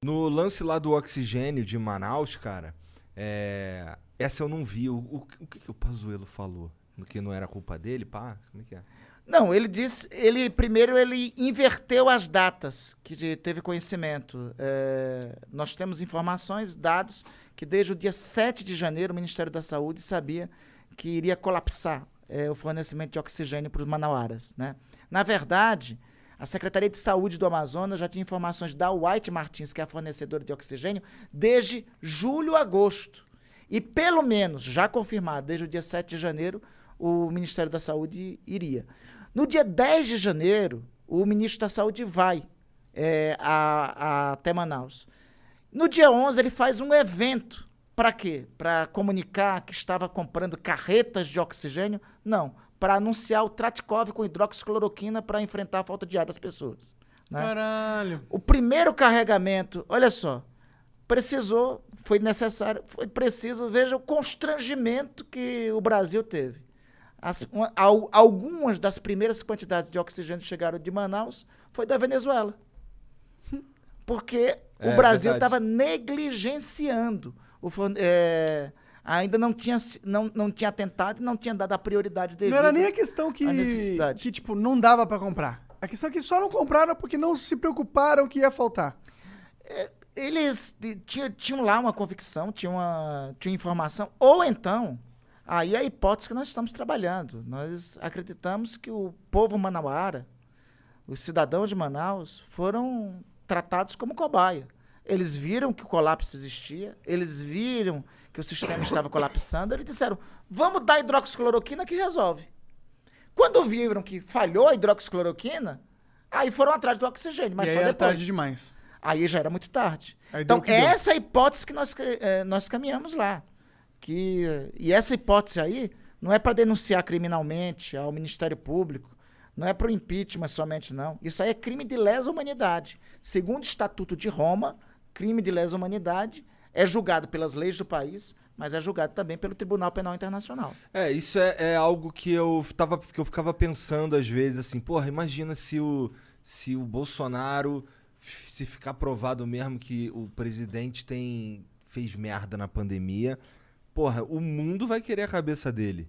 No lance lá do oxigênio de Manaus, cara, essa eu não vi. O que que o Pazuello falou? Que não era culpa dele, pá? Como é que é? Não, ele disse, primeiro ele inverteu as datas que teve conhecimento. Nós temos informações, dados, que desde o dia 7 de janeiro o Ministério da Saúde sabia que iria colapsar o fornecimento de oxigênio para os manauaras, né? Na verdade, a Secretaria de Saúde do Amazonas já tinha informações da White Martins, que é a fornecedora de oxigênio, desde julho a agosto. E pelo menos, já confirmado, desde o dia 7 de janeiro, o Ministério da Saúde iria. No dia 10 de janeiro, o ministro da Saúde vai até Manaus. No dia 11, ele faz um evento. Para quê? Para comunicar que estava comprando carretas de oxigênio? Não. Para anunciar o Tratkov com hidroxicloroquina para enfrentar a falta de ar das pessoas. Né? Caralho. O primeiro carregamento, olha só, foi necessário, foi preciso, veja o constrangimento que o Brasil teve. Algumas das primeiras quantidades de oxigênio que chegaram de Manaus foi da Venezuela. Porque o Brasil estava negligenciando. Ainda não tinha atentado e não tinha dado a prioridade devida. Não era nem a questão que tipo, não dava pra comprar. A questão é que só não compraram porque não se preocuparam que ia faltar. Eles tinham lá uma convicção, tinham informação, ou então, aí é a hipótese que nós estamos trabalhando. Nós acreditamos que o povo manauara, os cidadãos de Manaus, foram tratados como cobaia. Eles viram que o colapso existia, eles viram que o sistema estava colapsando, eles disseram, vamos dar hidroxicloroquina que resolve. Quando viram que falhou a hidroxicloroquina, aí foram atrás do oxigênio, mas e só aí depois. era tarde demais. Aí já era muito tarde. Aí então, deu essa é a hipótese que nós caminhamos lá. E essa hipótese aí não é para denunciar criminalmente ao Ministério Público, não é para o impeachment somente, não. Isso aí é crime de lesa humanidade. Segundo o Estatuto de Roma, crime de lesa humanidade é julgado pelas leis do país, mas é julgado também pelo Tribunal Penal Internacional. Isso é algo que eu ficava pensando às vezes, assim, porra, imagina se o Bolsonaro, se ficar provado mesmo que o presidente fez merda na pandemia, porra, o mundo vai querer a cabeça dele.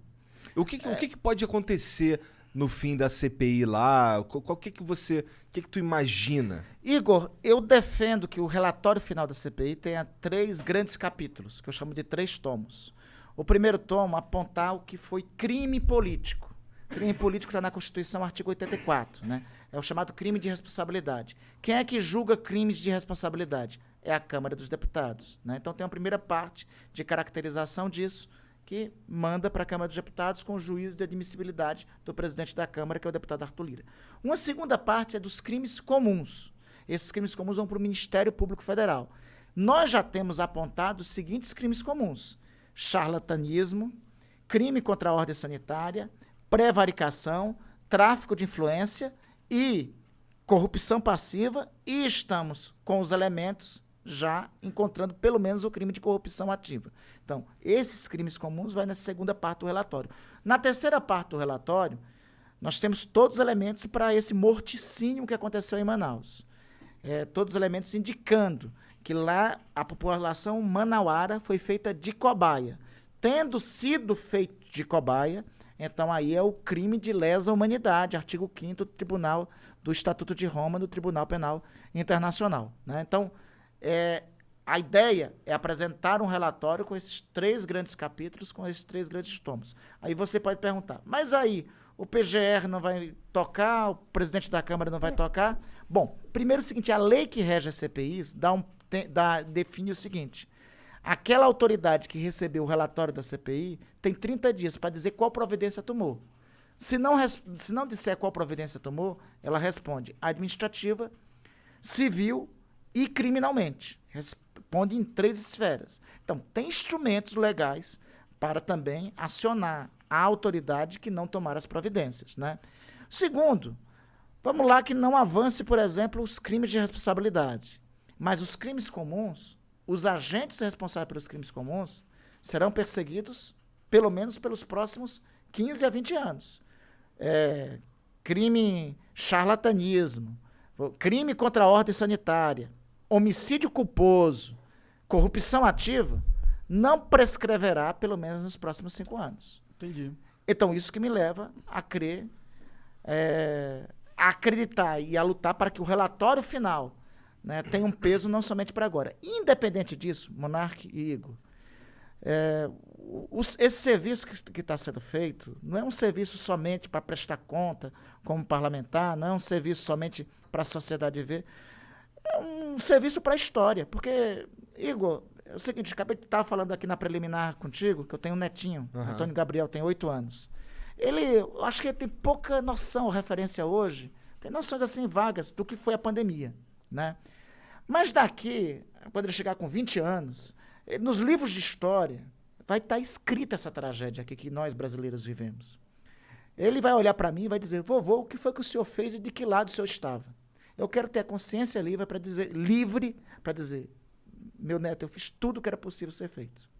O que pode acontecer no fim da CPI lá? O que tu imagina? Igor, eu defendo que o relatório final da CPI tenha 3 grandes capítulos, que eu chamo de 3 tomos. O primeiro tomo apontar o que foi crime político. Crime político está na Constituição, artigo 84, né? É o chamado crime de responsabilidade. Quem é que julga crimes de responsabilidade? É a Câmara dos Deputados, né? Então tem uma primeira parte de caracterização disso, que manda para a Câmara dos Deputados com o juízo de admissibilidade do presidente da Câmara, que é o deputado Arthur Lira. Uma segunda parte é dos crimes comuns. Esses crimes comuns vão para o Ministério Público Federal. Nós já temos apontado os seguintes crimes comuns: charlatanismo, crime contra a ordem sanitária, prevaricação, tráfico de influência e corrupção passiva, e estamos com os elementos já encontrando pelo menos o crime de corrupção ativa. Então, esses crimes comuns vai nessa segunda parte do relatório. Na terceira parte do relatório, nós temos todos os elementos para esse morticínio que aconteceu em Manaus. Todos os elementos indicando que lá a população manauara foi feita de cobaia. Tendo sido feito de cobaia, então aí é o crime de lesa humanidade, artigo 5º do Tribunal do Estatuto de Roma, do Tribunal Penal Internacional, né? Então, a ideia é apresentar um relatório com esses 3 grandes capítulos, com esses 3 grandes tomos. Aí você pode perguntar, mas aí o PGR não vai tocar, o presidente da Câmara não vai tocar? Bom, primeiro é o seguinte, a lei que rege as CPIs define o seguinte: aquela autoridade que recebeu o relatório da CPI tem 30 dias para dizer qual providência tomou. Se não disser qual providência tomou, ela responde administrativa, civil e criminalmente. Responde em 3 esferas. Então, tem instrumentos legais para também acionar a autoridade que não tomar as providências, né? Segundo, vamos lá que não avance, por exemplo, os crimes de responsabilidade. Mas os crimes comuns, os agentes responsáveis pelos crimes comuns, serão perseguidos pelo menos pelos próximos 15 a 20 anos. Crime charlatanismo, crime contra a ordem sanitária, homicídio culposo, corrupção ativa, não prescreverá, pelo menos nos próximos 5 anos. Entendi. Então, isso que me leva a crer, a acreditar e a lutar para que o relatório final, né, tenha um peso não somente para agora. Independente disso, Monark e Igor, esse serviço que está sendo feito não é um serviço somente para prestar conta como parlamentar, não é um serviço somente para a sociedade ver, é um serviço para a história. Porque, Igor, é o seguinte, acabei de estar falando aqui na preliminar contigo, que eu tenho um netinho, Antônio Gabriel, tem 8 anos. Eu acho que ele tem pouca noção, referência hoje, tem noções assim vagas do que foi a pandemia, né? Mas daqui, quando ele chegar com 20 anos, nos livros de história, vai estar escrita essa tragédia aqui que nós brasileiros vivemos. Ele vai olhar para mim e vai dizer, vovô, o que foi que o senhor fez e de que lado o senhor estava? Eu quero ter a consciência livre para dizer, meu neto, eu fiz tudo o que era possível ser feito.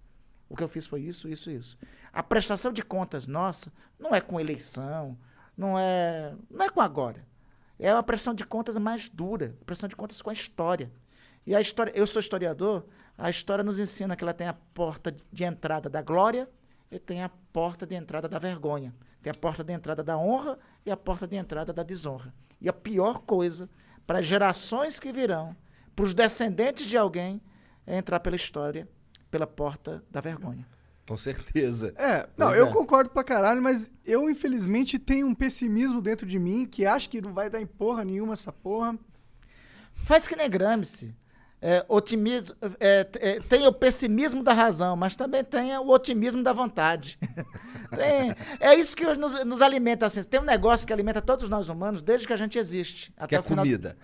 O que eu fiz foi isso, isso, isso. A prestação de contas nossa não é com eleição, não é com agora. É uma prestação de contas mais dura, prestação de contas com a história. E a história, eu sou historiador, a história nos ensina que ela tem a porta de entrada da glória e tem a porta de entrada da vergonha. Tem a porta de entrada da honra e a porta de entrada da desonra. E a pior coisa para as gerações que virão, para os descendentes de alguém, é entrar pela história, pela porta da vergonha. Com certeza. Eu concordo pra caralho, mas eu, infelizmente, tenho um pessimismo dentro de mim que acho que não vai dar em porra nenhuma essa porra. Faz que nem Gramsci. Tem o pessimismo da razão, mas também tem o otimismo da vontade. É isso que nos alimenta. Assim. Tem um negócio que alimenta todos nós humanos desde que a gente existe. Que é a comida.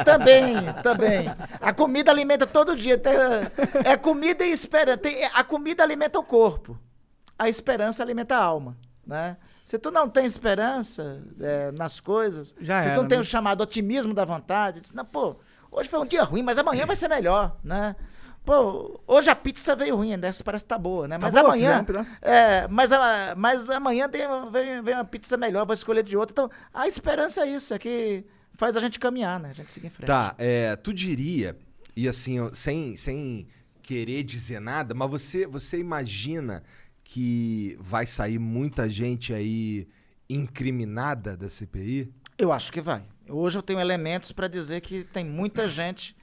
Também. A comida alimenta todo dia. É comida e esperança. A comida alimenta o corpo. A esperança alimenta a alma. Né? Se tu não tem esperança nas coisas, se tu não tem o chamado otimismo da vontade, diz, não, pô, hoje foi um dia ruim, mas amanhã vai ser melhor, né? Pô, hoje a pizza veio ruim, essa parece que tá boa, né? Mas boa, amanhã, mas amanhã vem uma pizza melhor, vou escolher de outra. Então, a esperança é isso, é que faz a gente caminhar, né? A gente seguir em frente. Tá, tu diria, e assim, sem querer dizer nada, mas você imagina que vai sair muita gente aí incriminada da CPI? Eu acho que vai. Hoje eu tenho elementos para dizer que tem muita gente.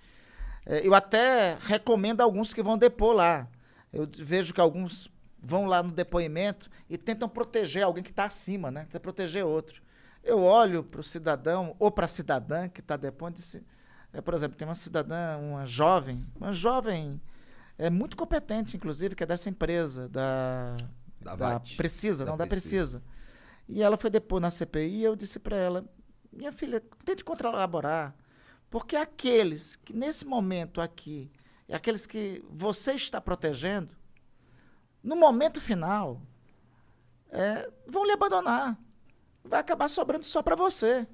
Eu até recomendo alguns que vão depor lá. Eu vejo que alguns vão lá no depoimento e tentam proteger alguém que está acima, né? Tentam proteger outro. Eu olho para o cidadão ou para a cidadã que está depondo e disse, por exemplo, tem uma cidadã, uma jovem muito competente, inclusive, que é dessa empresa, da Precisa. E ela foi depor na CPI e eu disse para ela, minha filha, tente colaborar, porque aqueles que nesse momento aqui, aqueles que você está protegendo, no momento final, vão lhe abandonar. Vai acabar sobrando só para você.